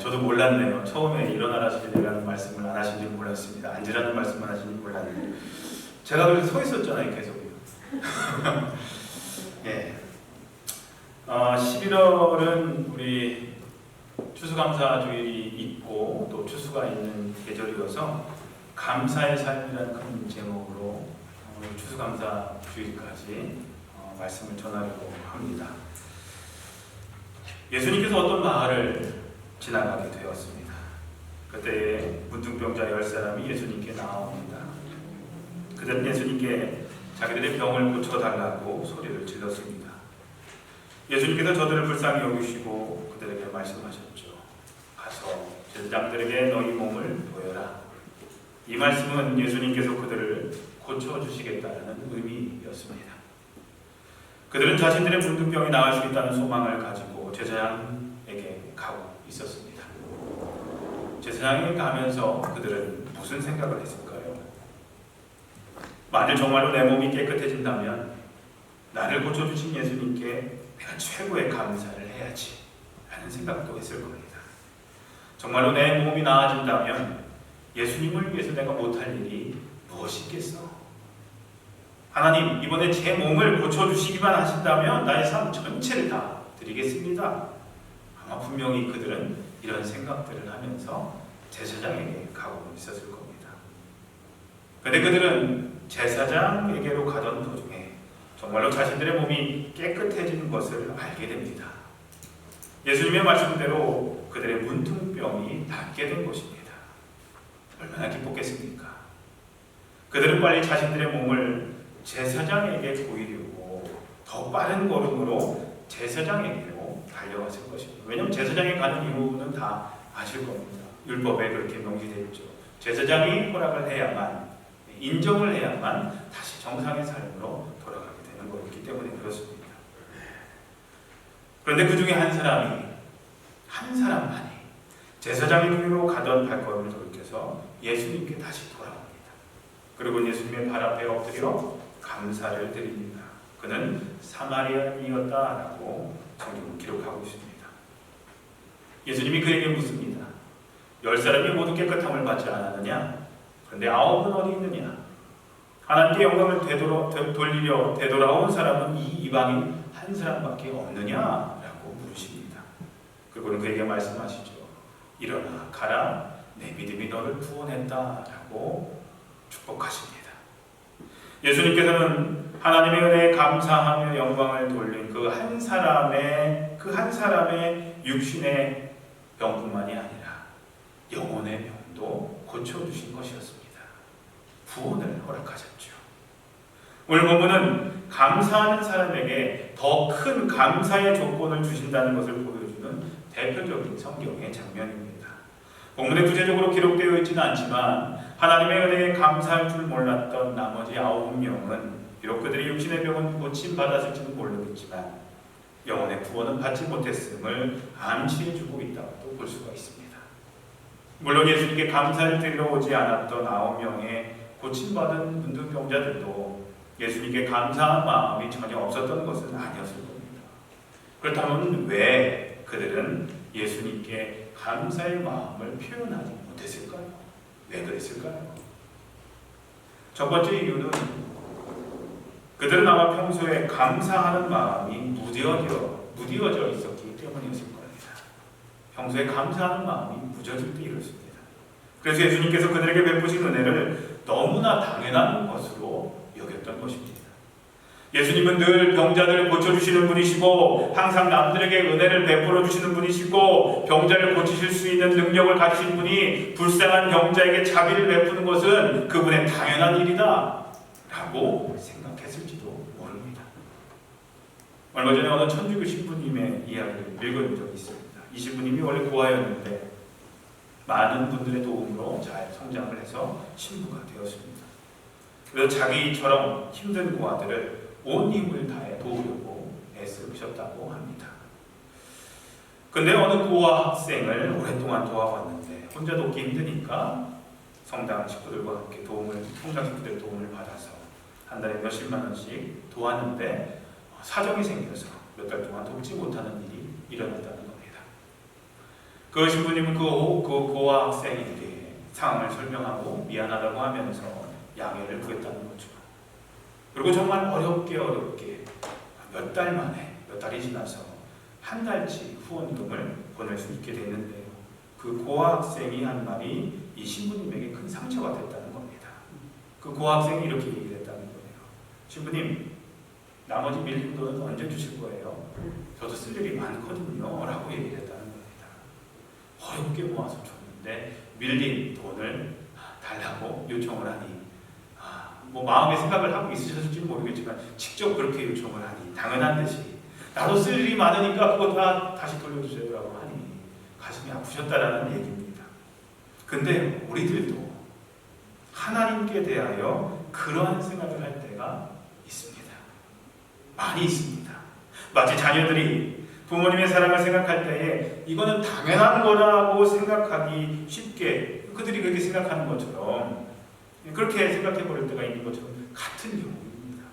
저도 몰랐네요. 처음에 일어나라시라는 말씀을 안 하신지 몰랐습니다. 앉으라는 말씀만 하신지 몰랐는데 제가 그래서 서 있었잖아요, 계속요. 예. 11월은 우리 추수감사주일이 있고 또 추수가 있는 계절이어서 감사의 삶이라는 큰 제목으로 추수감사주일까지 말씀을 전하려고 합니다. 예수님께서 어떤 마을을 지나가게 되었습니다. 그때 문둥병자 10사람이 예수님께 나옵니다. 그들은 예수님께 자기들의 병을 고쳐달라고 소리를 질렀습니다. 예수님께서 저들을 불쌍히 여기시고 그들에게 말씀하셨죠. 가서 제사장들에게 너희 몸을 보여라. 이 말씀은 예수님께서 그들을 고쳐주시겠다는 의미였습니다. 그들은 자신들의 문둥병이 나을 수 있다는 소망을 가지고 제사장에게 가고 있었습니다. 제사장에 가면서 그들은 무슨 생각을 했을까요? 만일 정말로 내 몸이 깨끗해진다면 나를 고쳐주신 예수님께 내가 최고의 감사를 해야지 라는 생각도 했을 겁니다. 정말로 내 몸이 나아진다면 예수님을 위해서 내가 못할 일이 무엇이 있겠어? 하나님, 이번에 제 몸을 고쳐주시기만 하신다면 나의 삶 전체를 다 드리겠습니다. 아마 분명히 그들은 이런 생각들을 하면서 제사장에게 가고 있었을 겁니다. 그런데 그들은 제사장에게로 가던 도중에 정말로 자신들의 몸이 깨끗해진 것을 알게 됩니다. 예수님의 말씀대로 그들의 문둥병이 낫게 된 것입니다. 얼마나 기뻤겠습니까? 그들은 빨리 자신들의 몸을 제사장에게 보이려고 더 빠른 걸음으로 제사장에게로 달려갔을 것입니다. 왜냐하면 제사장에 가는 이유는 다 아실 겁니다. 율법에 그렇게 명시되어 있죠. 제사장이 허락을 해야만, 인정을 해야만 다시 정상의 삶으로 돌아가게 되는 것이기 때문에 그렇습니다. 그런데 그 중에 한 사람만이 제사장에게로 가던 발걸음을 돌이켜서 예수님께 다시 돌아옵니다. 그리고 예수님의 발 앞에 엎드려 감사를 드립니다. 그는 사마리아인이었다라고 성경은 기록하고 있습니다. 예수님이 그에게 묻습니다. 10사람이 모두 깨끗함을 받지 않았느냐? 그런데 9은 어디 있느냐? 하나님께 영광을 돌리려 되돌아온 사람은 이 이방인 한 사람밖에 없느냐라고 물으십니다. 그리고는 그에게 말씀하시죠. 일어나 가라, 내 믿음이 너를 구원했다라고 축복하십니다. 예수님께서는 하나님의 은혜에 감사하며 영광을 돌린 그 한 사람의 육신의 병뿐만이 아니라 영혼의 병도 고쳐주신 것이었습니다. 구원을 허락하셨죠. 오늘 본문은 감사하는 사람에게 더 큰 감사의 조건을 주신다는 것을 보여주는 대표적인 성경의 장면입니다. 본문에 구체적으로 기록되어 있지는 않지만 하나님의 은혜에 감사할 줄 몰랐던 나머지 9명은 비록 그들의 육신의 병은 고침받았을지는 모르겠지만 영혼의 구원은 받지 못했음을 암시해주고 있다고 볼 수가 있습니다. 물론 예수님께 감사를 드리러 오지 않았던 9명의 고침받은 문둥병자들도 예수님께 감사한 마음이 전혀 없었던 것은 아니었을 겁니다. 그렇다면 왜 그들은 예수님께 감사의 마음을 표현하지 못했을까요? 왜 그랬을까요? 첫 번째 이유는 그들은 아마 평소에 감사하는 마음이 무뎌져 있었기 때문이었을 겁니다. 평소에 감사하는 마음이 무뎌질 때 이렇습니다. 그래서 예수님께서 그들에게 베푸신 은혜를 너무나 당연한 것으로 여겼던 것입니다. 예수님은 늘 병자들을 고쳐주시는 분이시고 항상 남들에게 은혜를 베풀어 주시는 분이시고 병자를 고치실 수 있는 능력을 가지신 분이 불쌍한 병자에게 자비를 베푸는 것은 그분의 당연한 일이다 라고 생각했을지도 모릅니다. 얼마 전에 어느 천주교 신부님의 이야기를 읽은 적이 있습니다. 이 신부님이 원래 고아였는데 많은 분들의 도움으로 잘 성장을 해서 신부가 되었습니다. 그래서 자기처럼 힘든 고아들을 온 힘을 다해 도우려고 애쓰셨다고 합니다. 근데 어느 고아 학생을 오랫동안 도와왔는데 혼자 돕기 힘드니까 성당 식구들과 함께 성당 식구들의 도움을 받아서 한 달에 몇십만 원씩 도왔는데 사정이 생겨서 몇 달 동안 돕지 못하는 일이 일어났다는 겁니다. 그 신부님은 그 고아 학생에게 상황을 설명하고 미안하다고 하면서 양해를 구했다는 거죠. 그리고 정말 어렵게 몇 달 만에, 몇 달이 지나서 한 달치 후원금을 보낼 수 있게 됐는데요. 그 고아 학생이 한 말이 이 신부님에게 큰 상처가 됐다는 겁니다. 그 고아 학생이 이렇게 얘기를 했다는 거예요. 신부님, 나머지 밀린 돈은 언제 주실 거예요? 저도 쓸 일이 많거든요. 라고 얘기를 했다는 겁니다. 어렵게 모아서 줬는데 밀린 돈을 달라고 요청을 하니 뭐 마음의 생각을 하고 있으셨을지는 모르겠지만 직접 그렇게 요청을 하니 당연한 듯이 나도 쓸 일이 많으니까 그거 다 다시 돌려주세요 라고 하니 가슴이 아프셨다라는 얘기입니다. 근데 우리들도 하나님께 대하여 그러한 생각을 할 때가 있습니다. 많이 있습니다. 마치 자녀들이 부모님의 사랑을 생각할 때에 이거는 당연한 거라고 생각하기 쉽게 그들이 그렇게 생각하는 것처럼 그렇게 생각해 버릴 때가 있는 것처럼 같은 경우입니다.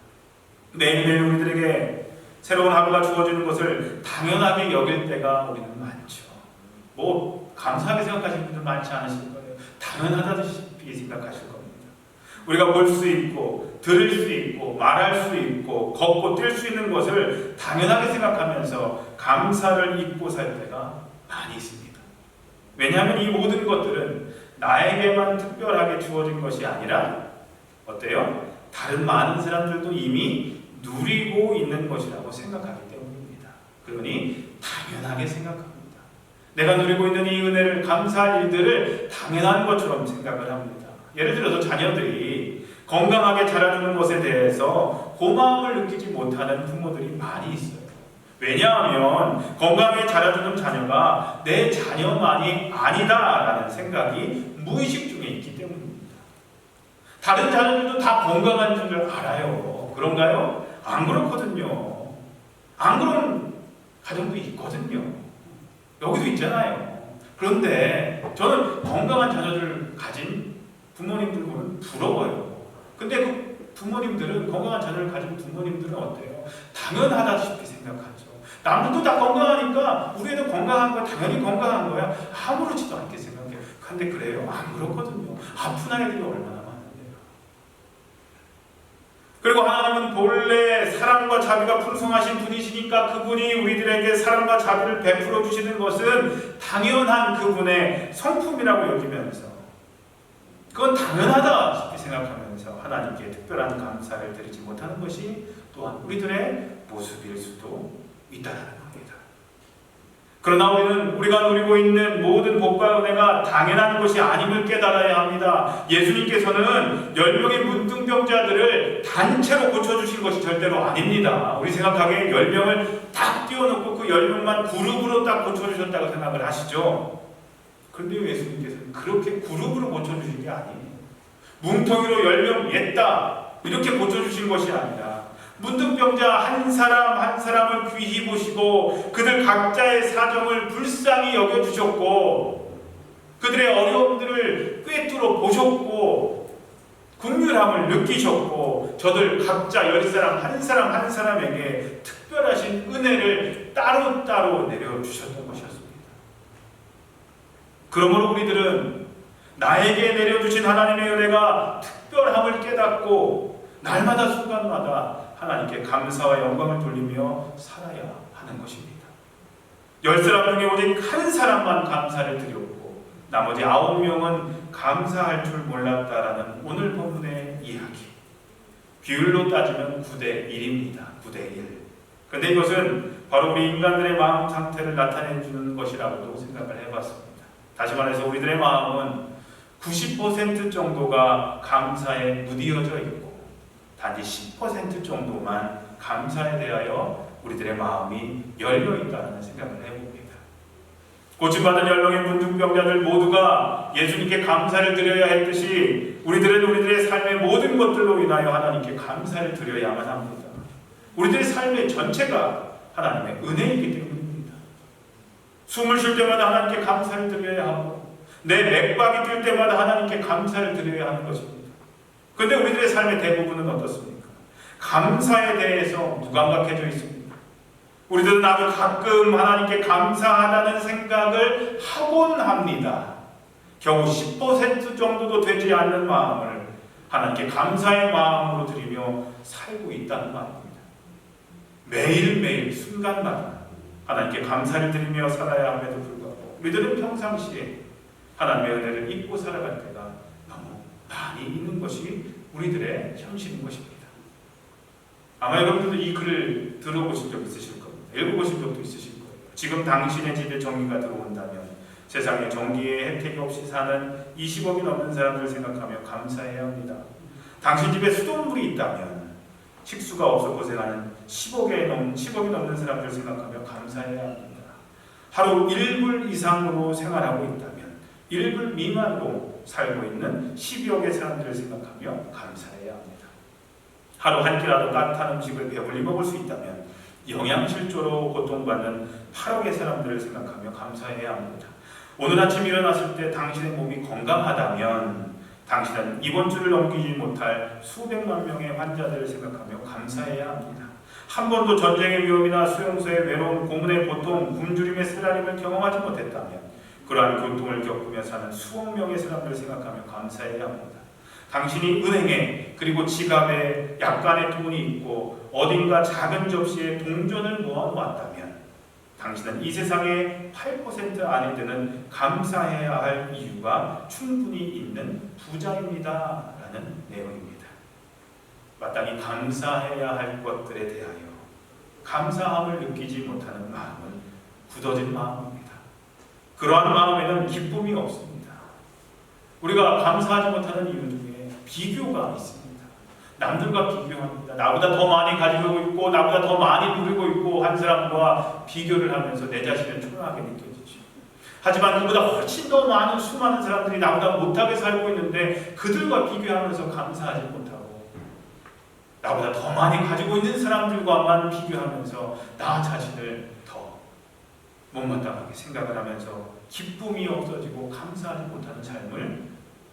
매일매일 우리들에게 새로운 하루가 주어지는 것을 당연하게 여길 때가 우리는 많죠. 뭐 감사하게 생각하시는 분들 많지 않으실 거예요. 당연하다시피 생각하실 겁니다. 우리가 볼 수 있고 들을 수 있고 말할 수 있고 걷고 뛸 수 있는 것을 당연하게 생각하면서 감사를 잊고 살 때가 많이 있습니다. 왜냐하면 이 모든 것들은 나에게만 특별하게 주어진 것이 아니라 어때요? 다른 많은 사람들도 이미 누리고 있는 것이라고 생각하기 때문입니다. 그러니 당연하게 생각합니다. 내가 누리고 있는 이 은혜를 감사할 일들을 당연한 것처럼 생각을 합니다. 예를 들어서 자녀들이 건강하게 자라주는 것에 대해서 고마움을 느끼지 못하는 부모들이 많이 있어요. 왜냐하면 건강하게 자라주는 자녀가 내 자녀만이 아니다라는 생각이 무의식 중에 있기 때문입니다. 다른 자녀들도 다 건강한 줄 알아요. 그런가요? 안 그렇거든요. 안 그런 가정도 있거든요. 여기도 있잖아요. 그런데 저는 건강한 자녀들을 가진 부모님들 보면 부러워요. 근데 그 부모님들은 건강한 자녀를 가진 부모님들은 어때요? 당연하다시피 생각하죠. 남들도 다 건강하니까 우리 애도 건강한 거야. 당연히 건강한 거야. 아무렇지도 않게 생각해요. 근데 그래요? 안 그렇거든요. 아픈 아이들이 얼마나 많은데요. 그리고 하나님은 본래 사랑과 자비가 풍성하신 분이시니까 그분이 우리들에게 사랑과 자비를 베풀어 주시는 것은 당연한 그분의 성품이라고 여기면서 그건 당연하다시피 생각하면서 하나님께 특별한 감사를 드리지 못하는 것이 또한 우리들의 모습일 수도 있다는 겁니다. 그러나 우리는 우리가 누리고 있는 모든 복과 은혜가 당연한 것이 아님을 깨달아야 합니다. 예수님께서는 10명의 문둥병자들을 단체로 고쳐주신 것이 절대로 아닙니다. 우리 생각하기에 10명을 딱 띄워놓고 그 10명만 그룹으로 딱 고쳐주셨다고 생각을 하시죠. 그런데 예수님께서는 그렇게 그룹으로 고쳐주신 게 아니에요. 뭉텅이로 10명 냈다 이렇게 고쳐주신 것이 아니라 문둥병자 한 사람 한 사람을 귀히 보시고 그들 각자의 사정을 불쌍히 여겨주셨고 그들의 어려움들을 꿰뚫어 보셨고 긍휼함을 느끼셨고 저들 각자 10사람 한 사람 한 사람에게 특별하신 은혜를 따로따로 내려주셨던 것이었습니다. 그러므로 우리들은 나에게 내려주신 하나님의 은혜가 특별함을 깨닫고 날마다 순간마다 하나님께 감사와 영광을 돌리며 살아야 하는 것입니다. 10사람 중에 오직 한 사람만 감사를 드렸고 나머지 9명은 감사할 줄 몰랐다라는 오늘 본문의 이야기. 비율로 따지면 9대 1입니다. 9대 1. 그런데 이것은 바로 우리 인간들의 마음 상태를 나타내 주는 것이라고도 생각을 해봤습니다. 다시 말해서 우리들의 마음은 90% 정도가 감사에 무디어져 있고 단지 10% 정도만 감사에 대하여 우리들의 마음이 열려있다는 생각을 해봅니다. 고침받은 10명의 문둥병자들 모두가 예수님께 감사를 드려야 했듯이 우리들은 우리들의 삶의 모든 것들로 인하여 하나님께 감사를 드려야만 합니다. 우리들의 삶의 전체가 하나님의 은혜이기 때문입니다. 숨을 쉴 때마다 하나님께 감사를 드려야 하고 내 맥박이 뛸 때마다 하나님께 감사를 드려야 하는 것입니다. 그런데 우리들의 삶의 대부분은 어떻습니까? 감사에 대해서 무감각해져 있습니다. 우리들은 나도 가끔 하나님께 감사하다는 생각을 하곤 합니다. 겨우 10% 정도도 되지 않는 마음을 하나님께 감사의 마음으로 드리며 살고 있다는 말입니다. 매일매일 순간마다 하나님께 감사를 드리며 살아야 함에도 불구하고 우리들은 평상시에 하나님의 은혜를 잊고 살아갈 때가 너무 많이 있는 것이 우리들의 현실인 것입니다. 아마 여러분들도 이 글을 들어보신 적 있으실 겁니다. 읽어보신 적도 있으실 거예요. 지금 당신의 집에 정의가 들어온다면 세상에 정의의 혜택이 없이 사는 20억이 넘는 사람들 생각하며 감사해야 합니다. 당신 집에 수돗물이 있다면 식수가 없어 고생하는 10억이 넘는 사람들 생각하며 감사해야 합니다. 하루 1불 이상으로 생활하고 있다면 1불 미만으로 살고 있는 12억의 사람들을 생각하며 감사해야 합니다. 하루 한 끼라도 따뜻한 음식을 배불리 먹을 수 있다면 영양실조로 고통받는 8억의 사람들을 생각하며 감사해야 합니다. 오늘 아침 일어났을 때 당신의 몸이 건강하다면 당신은 이번 주를 넘기지 못할 수백만 명의 환자들을 생각하며 감사해야 합니다. 한 번도 전쟁의 위험이나 수용소의 외로움, 고문의 고통, 굶주림의 쓰라림을 경험하지 못했다면 그러한 고통을 겪으며 사는 수억 명의 사람들을 생각하며 감사해야 합니다. 당신이 은행에 그리고 지갑에 약간의 돈이 있고 어딘가 작은 접시에 동전을 모아놓았다면 당신은 이 세상의 8% 안에 드는 감사해야 할 이유가 충분히 있는 부자입니다 라는 내용입니다. 마땅히 감사해야 할 것들에 대하여 감사함을 느끼지 못하는 마음은 굳어진 마음입니다. 그러한 마음에는 기쁨이 없습니다. 우리가 감사하지 못하는 이유 중에 비교가 있습니다. 남들과 비교합니다. 나보다 더 많이 가지고 있고 나보다 더 많이 누리고 있고 한 사람과 비교를 하면서 내 자신은 초라하게 느껴지죠. 하지만 그보다 훨씬 더 많은 수많은 사람들이 나보다 못하게 살고 있는데 그들과 비교하면서 감사하지 못하고 나보다 더 많이 가지고 있는 사람들과만 비교하면서 나 자신을 더 못마땅하게 생각을 하면서 기쁨이 없어지고 감사하지 못하는 삶을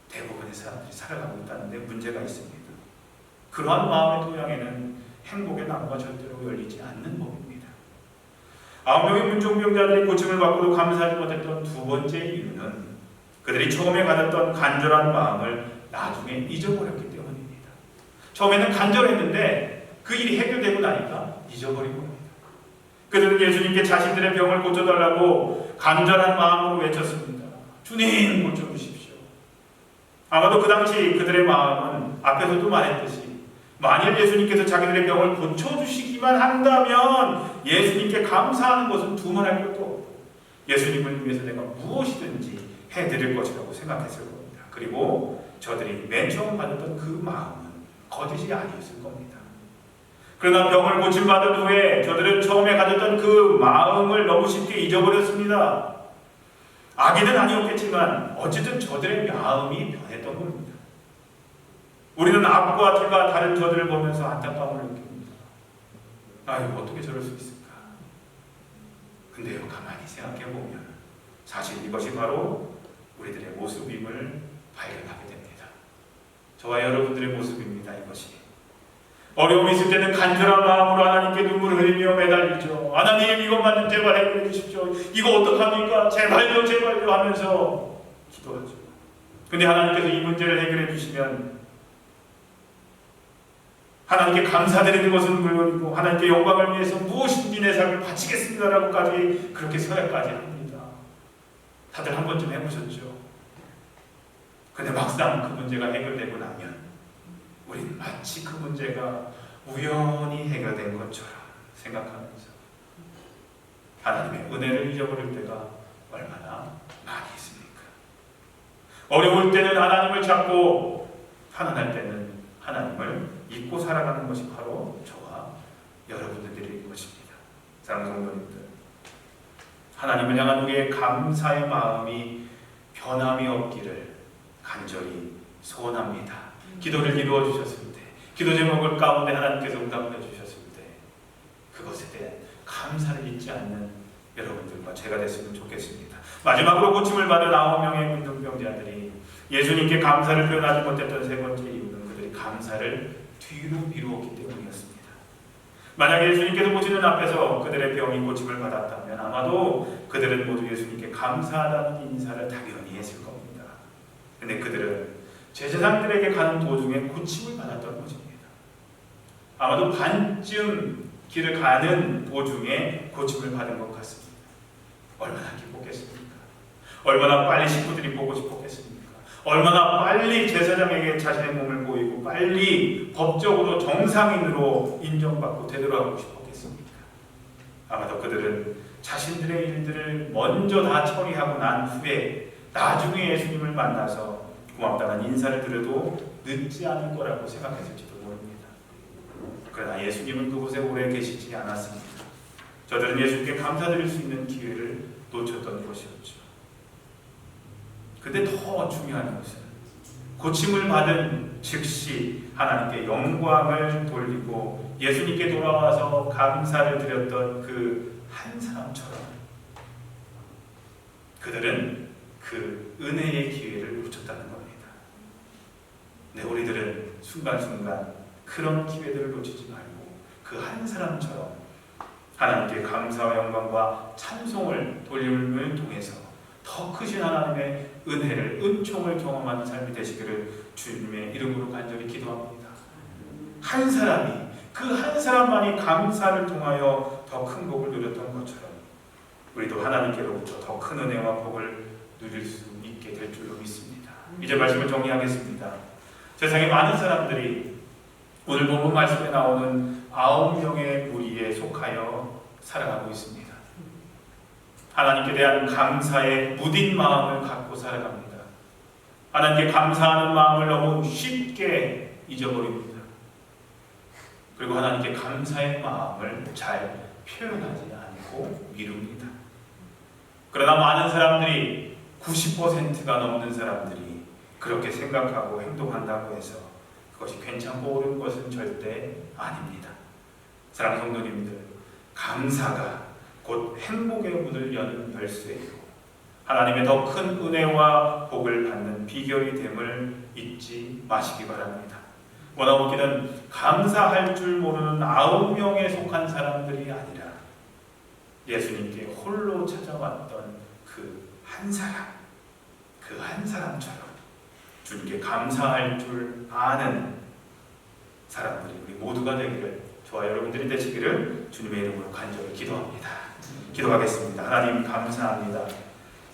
대부분의 사람들이 살아가고 있다는 데 문제가 있습니다. 그러한 마음의 토양에는 행복의 나무가 절대로 열리지 않는 법입니다. 9명의 문종병자들이 고침을 받고도 감사하지 못했던 두 번째 이유는 그들이 처음에 가졌던 간절한 마음을 나중에 잊어버렸기 때문입니다. 처음에는 간절했는데 그 일이 해결되고 나니까 잊어버린 겁니다. 그들은 예수님께 자신들의 병을 고쳐달라고 간절한 마음으로 외쳤습니다. 주님 고쳐주십시오. 아마도 그 당시 그들의 마음은 앞에서도 말했듯이 만일 예수님께서 자기들의 병을 고쳐주시기만 한다면 예수님께 감사하는 것은 두말할 것도 없고 예수님을 위해서 내가 무엇이든지 해드릴 것이라고 생각했을 겁니다. 그리고 저들이 맨 처음 받았던 그 마음은 거짓이 아니었을 겁니다. 그러나 병을 고침받은 후에 저들은 처음에 가졌던 그 마음을 너무 쉽게 잊어버렸습니다. 악의는 아니었겠지만 어쨌든 저들의 마음이 변했던 겁니다. 우리는 앞과 뒤가 다른 저들을 보면서 안타까움을 느낍니다. 이거 어떻게 저럴 수 있을까? 근데요, 가만히 생각해보면 사실 이것이 바로 우리들의 모습임을 발견하게 됩니다. 저와 여러분들의 모습입니다. 이것이 어려움이 있을 때는 간절한 마음으로 하나님께 눈물을 흘리며 매달리죠. 하나님 이것만 좀 제발 해결해 주십시오. 이거 어떡합니까? 제발요 제발요 하면서 기도하죠. 근데 하나님께서 이 문제를 해결해 주시면 하나님께 감사드리는 것은 물론이고 하나님께 영광을 위해서 무엇인지 내 삶을 바치겠습니다라고까지 그렇게 서약까지 합니다. 다들 한 번쯤 해보셨죠? 근데 막상 그 문제가 해결되고 나면 우리는 마치 그 문제가 우연히 해결된 것처럼 생각하면서 하나님의 은혜를 잊어버릴 때가 얼마나 많이 있습니까? 어려울 때는 하나님을 찾고 편안할 때는 하나님을 잊고 살아가는 것이 바로 저와 여러분들의 것입니다. 사랑하는 성도님들, 하나님을 향한 우리의 감사의 마음이 변함이 없기를 간절히 소원합니다. 기도를 이루어 주셨을 때, 기도 제목을 가운데 하나님께서 응답해 주셨을 때 그것에 대한 감사를 잊지 않는 여러분들과 제가 됐으면 좋겠습니다. 마지막으로 고침을 받은 9명의 문둥병자들이 예수님께 감사를 표현하지 못했던 세 번째 이유는 그들이 감사를 뒤로 미루었기 때문이었습니다. 만약에 예수님께서 보시는 앞에서 그들의 병이 고침을 받았다면 아마도 그들은 모두 예수님께 감사하다는 인사를 당연히 했을 겁니다. 근데 그들은 제사장들에게 가는 도중에 고침을 받았던 것입니다. 아마도 반쯤 길을 가는 도중에 고침을 받은 것 같습니다. 얼마나 기뻤겠습니까? 얼마나 빨리 식구들이 보고 싶었겠습니까? 얼마나 빨리 제사장에게 자신의 몸을 보이고 빨리 법적으로 정상인으로 인정받고 되돌아가고 싶었겠습니까? 아마도 그들은 자신들의 일들을 먼저 다 처리하고 난 후에 나중에 예수님을 만나서 고맙다는 인사를 드려도 늦지 않을 거라고 생각했을지도 모릅니다. 그러나 예수님은 그곳에 오래 계시지 않았습니다. 저들은 예수님께 감사드릴 수 있는 기회를 놓쳤던 것이었죠. 근데 더 중요한 것은 고침을 받은 즉시 하나님께 영광을 돌리고 예수님께 돌아와서 감사를 드렸던 그 한 사람처럼 그들은 그 은혜의 기회를 놓쳤다는 겁니다. 네, 우리들은 순간순간 그런 기회들을 놓치지 말고 그 한 사람처럼 하나님께 감사와 영광과 찬송을 돌림을 통해서 더 크신 하나님의 은혜를, 은총을 경험하는 삶이 되시기를 주님의 이름으로 간절히 기도합니다. 한 사람이, 그 한 사람만이 감사를 통하여 더 큰 복을 누렸던 것처럼 우리도 하나님께로부터 더 큰 은혜와 복을 누릴 수 있게 될 줄로 믿습니다. 이제 말씀을 정리하겠습니다. 세상에 많은 사람들이 오늘 본문 말씀에 나오는 9명의 무리에 속하여 살아가고 있습니다. 하나님께 대한 감사의 무딘 마음을 갖고 살아갑니다. 하나님께 감사하는 마음을 너무 쉽게 잊어버립니다. 그리고 하나님께 감사의 마음을 잘 표현하지 않고 미룹니다. 그러나 많은 사람들이 90%가 넘는 사람들이 그렇게 생각하고 행동한다고 해서 그것이 괜찮고 옳은 것은 절대 아닙니다. 사랑하는 성도님들, 감사가 곧 행복의 문을 여는 열쇠이고 하나님의 더 큰 은혜와 복을 받는 비결이 됨을 잊지 마시기 바랍니다. 원어먹기는 감사할 줄 모르는 9명에 속한 사람들이 아니라 예수님께 홀로 찾아왔던 그 한 사람, 그 한 사람처럼 주님께 감사할 줄 아는 사람들이 우리 모두가 되기를, 저와 여러분들이 되시기를 주님의 이름으로 간절히 기도합니다. 기도하겠습니다. 하나님 감사합니다.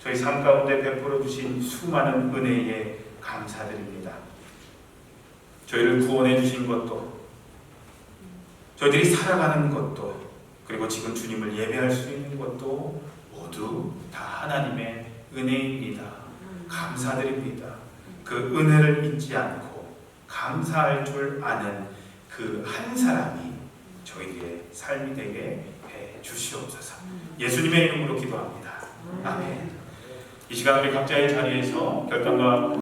저희 삶 가운데 베풀어 주신 수많은 은혜에 감사드립니다. 저희를 구원해 주신 것도, 저희들이 살아가는 것도, 그리고 지금 주님을 예배할 수 있는 것도 모두 다 하나님의 은혜입니다. 감사드립니다. 그 은혜를 잊지 않고 감사할 줄 아는 그 한 사람이 저희의 삶이 되게 해 주시옵소서. 예수님의 이름으로 기도합니다. 아멘. 이 시간 우리 각자의 자리에서 결단과